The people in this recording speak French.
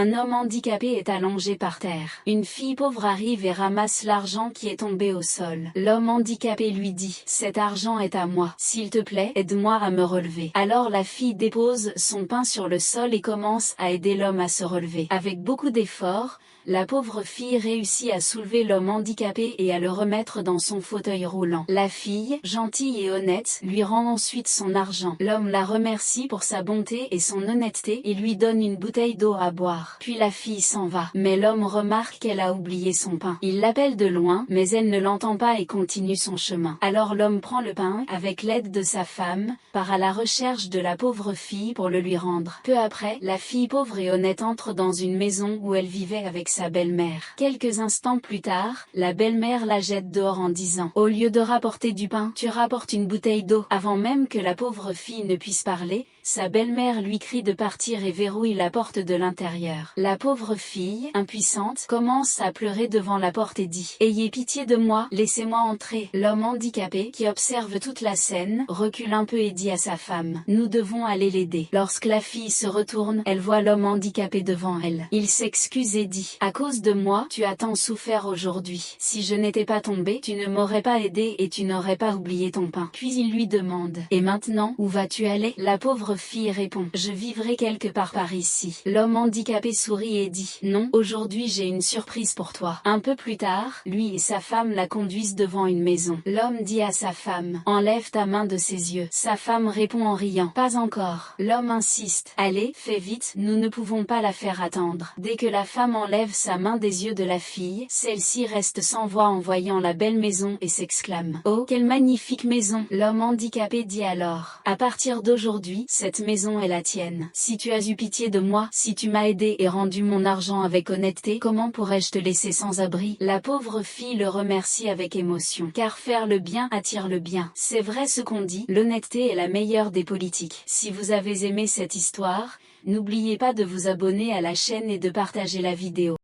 Un homme handicapé est allongé par terre. Une fille pauvre arrive et ramasse l'argent qui est tombé au sol. L'homme handicapé lui dit « Cet argent est à moi. S'il te plaît, aide-moi à me relever. » Alors la fille dépose son pain sur le sol et commence à aider l'homme à se relever. Avec beaucoup d'efforts, la pauvre fille réussit à soulever l'homme handicapé et à le remettre dans son fauteuil roulant. La fille, gentille et honnête, lui rend ensuite son argent. L'homme la remercie pour sa bonté et son honnêteté et lui donne une bouteille d'eau à boire. Puis la fille s'en va. Mais l'homme remarque qu'elle a oublié son pain. Il l'appelle de loin, mais elle ne l'entend pas et continue son chemin. Alors l'homme prend le pain, avec l'aide de sa femme, part à la recherche de la pauvre fille pour le lui rendre. Peu après, la fille pauvre et honnête entre dans une maison où elle vivait avec sa belle-mère. Quelques instants plus tard, la belle-mère la jette dehors en disant « Au lieu de rapporter du pain, tu rapportes une bouteille d'eau. » Avant même que la pauvre fille ne puisse parler, sa belle-mère lui crie de partir et verrouille la porte de l'intérieur. La pauvre fille, impuissante, commence à pleurer devant la porte et dit « Ayez pitié de moi, laissez-moi entrer. » L'homme handicapé, qui observe toute la scène, recule un peu et dit à sa femme « Nous devons aller l'aider. » Lorsque la fille se retourne, elle voit l'homme handicapé devant elle. Il s'excuse et dit « À cause de moi, tu as tant souffert aujourd'hui. Si je n'étais pas tombé, tu ne m'aurais pas aidé et tu n'aurais pas oublié ton pain. » Puis il lui demande « Et maintenant, où vas-tu aller ?» La pauvre fille répond « Je vivrai quelque part par ici. » L'homme handicapé sourit et dit « Non, aujourd'hui j'ai une surprise pour toi. » Un peu plus tard, lui et sa femme la conduisent devant une maison. L'homme dit à sa femme « Enlève ta main de ses yeux. » Sa femme répond en riant « Pas encore. » L'homme insiste « Allez, fais vite, nous ne pouvons pas la faire attendre. » Dès que la femme enlève sa main des yeux de la fille, celle-ci reste sans voix en voyant la belle maison et s'exclame « Oh, quelle magnifique maison !» L'homme handicapé dit alors « À partir d'aujourd'hui, cette maison est la tienne. Si tu as eu pitié de moi, si tu m'as aidé et rendu mon argent avec honnêteté, comment pourrais-je te laisser sans abri ?» La pauvre fille le remercie avec émotion, car faire le bien attire le bien. C'est vrai ce qu'on dit, l'honnêteté est la meilleure des politiques. Si vous avez aimé cette histoire, n'oubliez pas de vous abonner à la chaîne et de partager la vidéo.